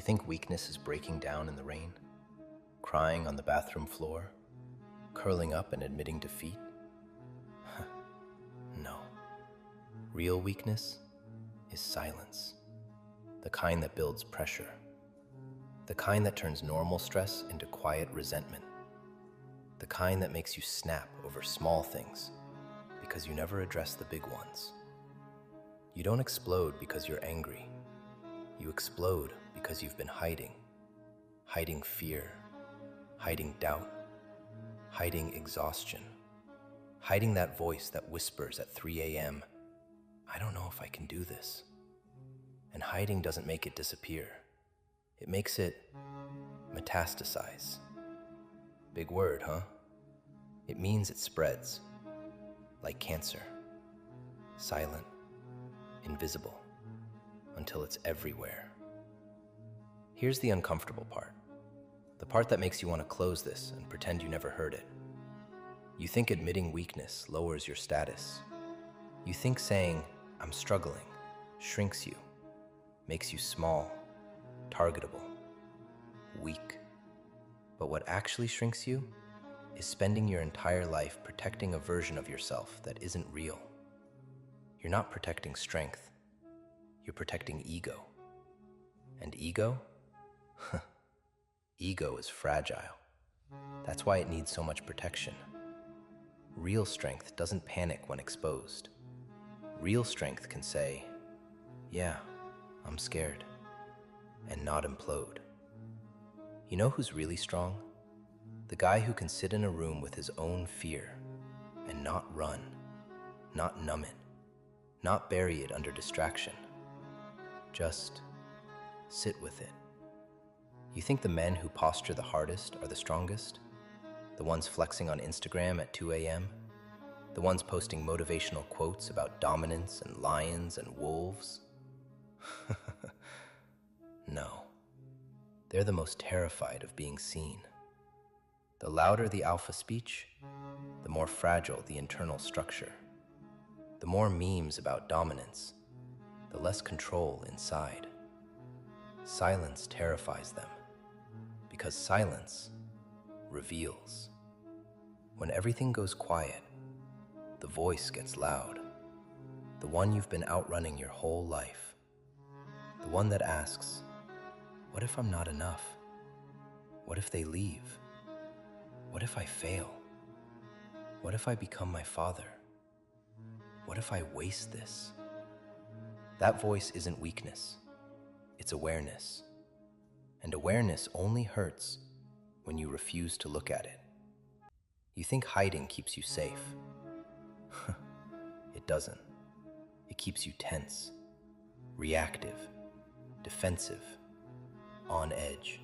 You think weakness is breaking down in the rain, crying on the bathroom floor, curling up and admitting defeat? No. Real weakness is silence, the kind that builds pressure, the kind that turns normal stress into quiet resentment, the kind that makes you snap over small things because you never address the big ones. You don't explode because you're angry. You explode because you've been hiding fear, hiding doubt, hiding exhaustion, hiding that voice that whispers at 3 a.m., I don't know if I can do this. And hiding doesn't make it disappear. It makes it metastasize. Big word, huh? It means it spreads, like cancer, silent, invisible, until it's everywhere. Here's the uncomfortable part, the part that makes you want to close this and pretend you never heard it. You think admitting weakness lowers your status. You think saying, I'm struggling, shrinks you, makes you small, targetable, weak. But what actually shrinks you is spending your entire life protecting a version of yourself that isn't real. You're not protecting strength, you're protecting ego. And ego? Ego is fragile. That's why it needs so much protection. Real strength doesn't panic when exposed. Real strength can say, yeah, I'm scared, and not implode. You know who's really strong? The guy who can sit in a room with his own fear and not run, not numb it, not bury it under distraction. Just sit with it. You think the men who posture the hardest are the strongest? The ones flexing on Instagram at 2 a.m.? The ones posting motivational quotes about dominance and lions and wolves? No. They're the most terrified of being seen. The louder the alpha speech, the more fragile the internal structure. The more memes about dominance, the less control inside. Silence terrifies them, because silence reveals. When everything goes quiet, the voice gets loud. The one you've been outrunning your whole life. The one that asks, what if I'm not enough? What if they leave? What if I fail? What if I become my father? What if I waste this? That voice isn't weakness, it's awareness. And awareness only hurts when you refuse to look at it. You think hiding keeps you safe. It doesn't. It keeps you tense, reactive, defensive, on edge.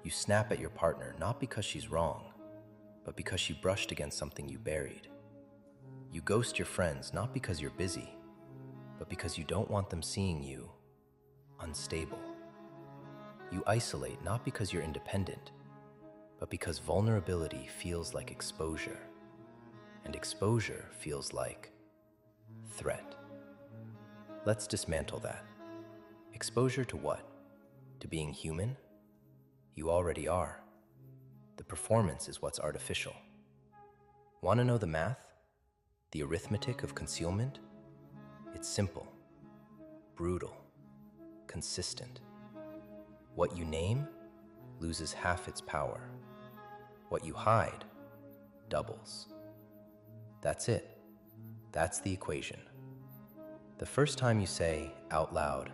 You snap at your partner not because she's wrong, but because she brushed against something you buried. You ghost your friends not because you're busy, but because you don't want them seeing you unstable. You isolate not because you're independent, but because vulnerability feels like exposure, and exposure feels like threat. Let's dismantle that. Exposure to what? To being human? You already are. The performance is what's artificial. Want to know the math? The arithmetic of concealment? It's simple, brutal, consistent. What you name loses half its power. What you hide doubles. That's it. That's the equation. The first time you say out loud,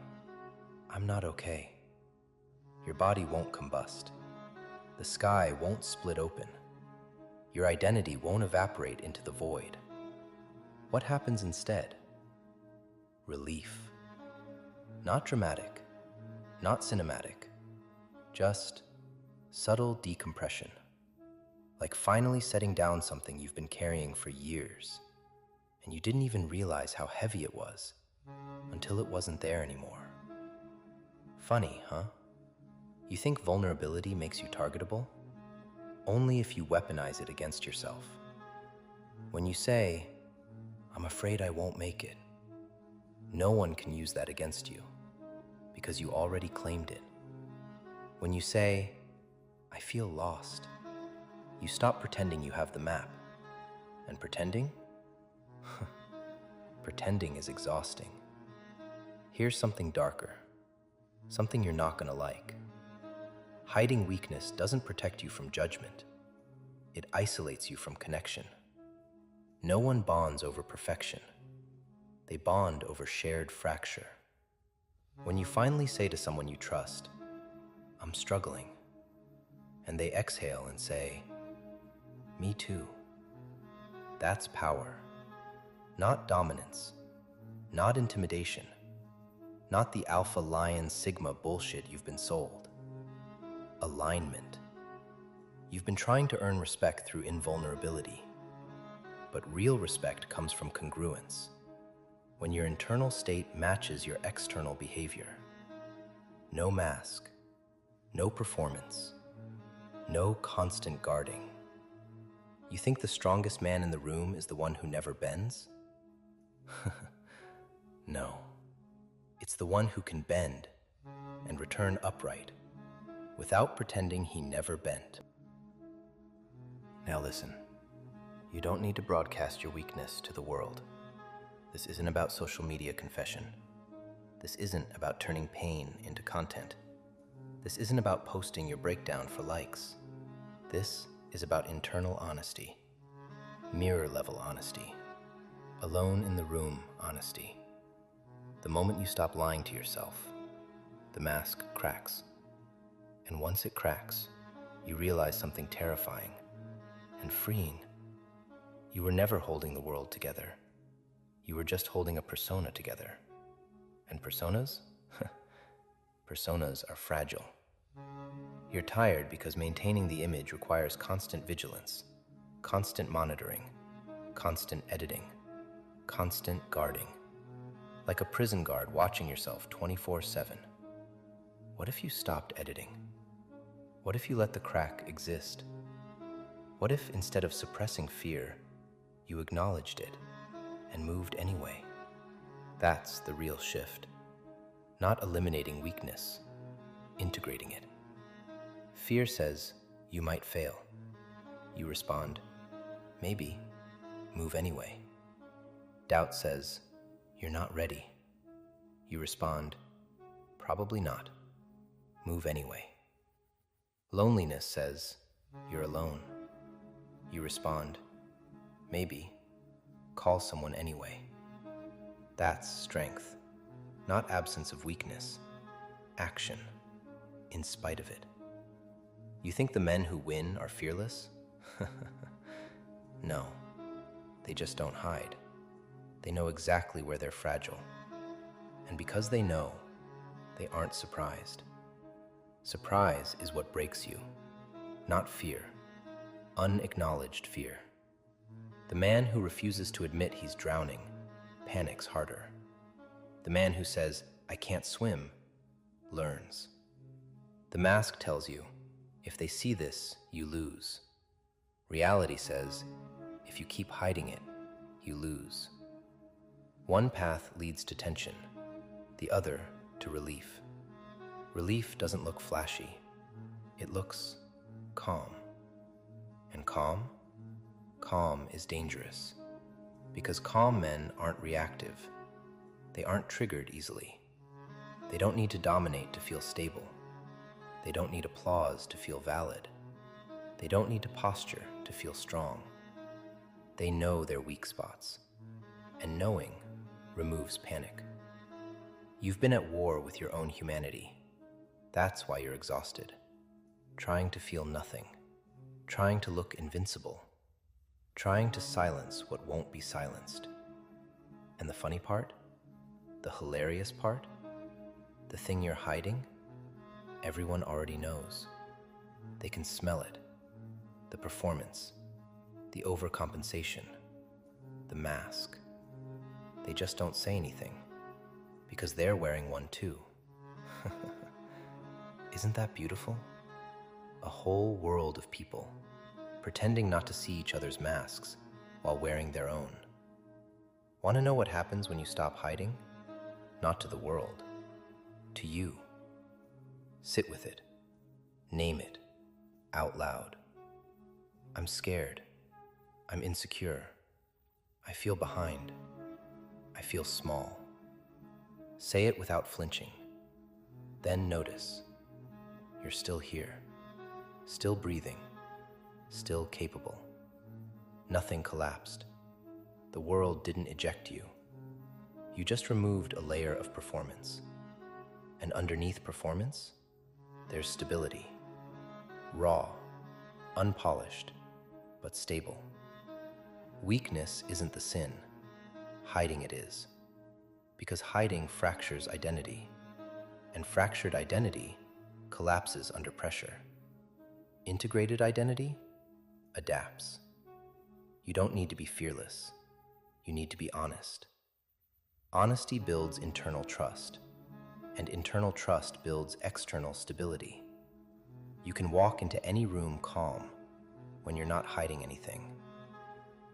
I'm not okay, your body won't combust. The sky won't split open. Your identity won't evaporate into the void. What happens instead? Relief. Not dramatic, not cinematic, just subtle decompression. Like finally setting down something you've been carrying for years, and you didn't even realize how heavy it was until it wasn't there anymore. Funny, huh? You think vulnerability makes you targetable? Only if you weaponize it against yourself. When you say, I'm afraid I won't make it, no one can use that against you because you already claimed it. When you say, "I feel lost," you stop pretending you have the map. And pretending? Pretending is exhausting. Here's something darker, something you're not gonna like. Hiding weakness doesn't protect you from judgment. It isolates you from connection. No one bonds over perfection. They bond over shared fracture. When you finally say to someone you trust, "I'm struggling," and they exhale and say, "Me too," that's power. Not dominance, not intimidation, not the alpha lion sigma bullshit you've been sold. Alignment. You've been trying to earn respect through invulnerability, but real respect comes from congruence, when your internal state matches your external behavior. No mask, no performance, no constant guarding. You think the strongest man in the room is the one who never bends? No. It's the one who can bend and return upright without pretending he never bent. Now listen, you don't need to broadcast your weakness to the world. This isn't about social media confession. This isn't about turning pain into content. This isn't about posting your breakdown for likes. This is about internal honesty, mirror-level honesty, alone in the room honesty. The moment you stop lying to yourself, the mask cracks. And once it cracks, you realize something terrifying and freeing. You were never holding the world together. You were just holding a persona together. And personas? Personas are fragile. You're tired because maintaining the image requires constant vigilance, constant monitoring, constant editing, constant guarding. Like a prison guard watching yourself 24/7. What if you stopped editing? What if you let the crack exist? What if instead of suppressing fear, you acknowledged it and moved anyway? That's the real shift. Not eliminating weakness, integrating it. Fear says, "You might fail." You respond, "Maybe, move anyway." Doubt says, "You're not ready." You respond, "Probably not, move anyway." Loneliness says, "You're alone." You respond, "Maybe, call someone anyway." That's strength, not absence of weakness, action, in spite of it. You think the men who win are fearless? No, they just don't hide. They know exactly where they're fragile. And because they know, they aren't surprised. Surprise is what breaks you, not fear, unacknowledged fear. The man who refuses to admit he's drowning panics harder. The man who says, "I can't swim," learns. The mask tells you, if they see this, you lose. Reality says, if you keep hiding it, you lose. One path leads to tension, the other to relief. Relief doesn't look flashy. It looks calm. And calm? Calm is dangerous. Because calm men aren't reactive. They aren't triggered easily. They don't need to dominate to feel stable. They don't need applause to feel valid. They don't need to posture to feel strong. They know their weak spots. And knowing removes panic. You've been at war with your own humanity. That's why you're exhausted. Trying to feel nothing. Trying to look invincible. Trying to silence what won't be silenced. And the funny part? The hilarious part? The thing you're hiding? Everyone already knows. They can smell it. The performance. The overcompensation. The mask. They just don't say anything. Because they're wearing one too. Isn't that beautiful? A whole world of people pretending not to see each other's masks while wearing their own. Want to know what happens when you stop hiding? Not to the world, to you. Sit with it. Name it out loud. I'm scared. I'm insecure. I feel behind. I feel small. Say it without flinching. Then notice you're still here, still breathing, still capable. Nothing collapsed. The world didn't eject you. You just removed a layer of performance. And underneath performance, there's stability. Raw, unpolished, but stable. Weakness isn't the sin. Hiding it is. Because hiding fractures identity. And fractured identity collapses under pressure. Integrated identity adapts. You don't need to be fearless. You need to be honest. Honesty builds internal trust, and internal trust builds external stability. You can walk into any room calm when you're not hiding anything.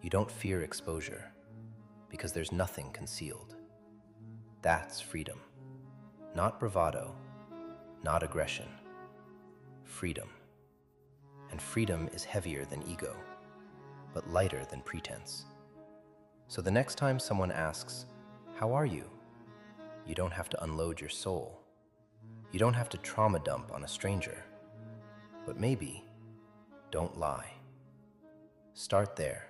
You don't fear exposure because there's nothing concealed. That's freedom. Not bravado, not aggression. Freedom. And freedom is heavier than ego, but lighter than pretense. So the next time someone asks, "How are you?" you don't have to unload your soul. You don't have to trauma dump on a stranger. But maybe, don't lie. Start there.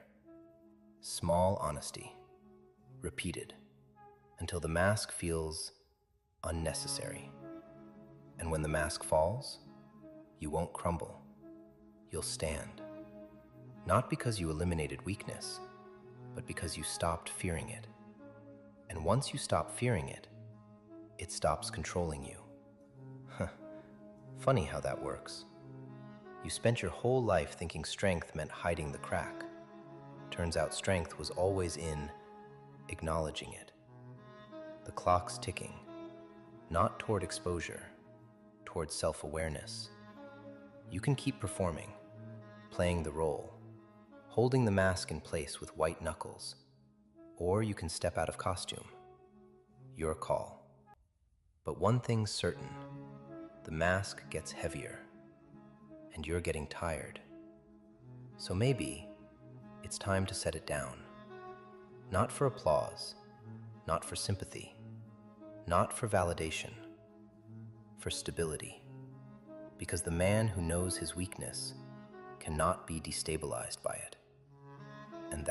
Small honesty. Repeated until the mask feels unnecessary. And when the mask falls, you won't crumble. You'll stand. Not because you eliminated weakness, but because you stopped fearing it. And once you stop fearing it, it stops controlling you. Funny how that works. You spent your whole life thinking strength meant hiding the crack. Turns out strength was always in acknowledging it. The clock's ticking, not toward exposure, toward self-awareness. You can keep performing, playing the role, holding the mask in place with white knuckles, or you can step out of costume. Your call. But one thing's certain, the mask gets heavier, and you're getting tired. So maybe it's time to set it down. Not for applause, not for sympathy, not for validation, for stability. Because the man who knows his weakness cannot be destabilized by it. And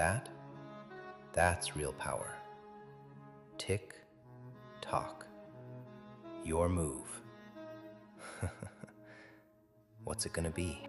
that's real power. Tick, tock. Your move. What's it gonna be?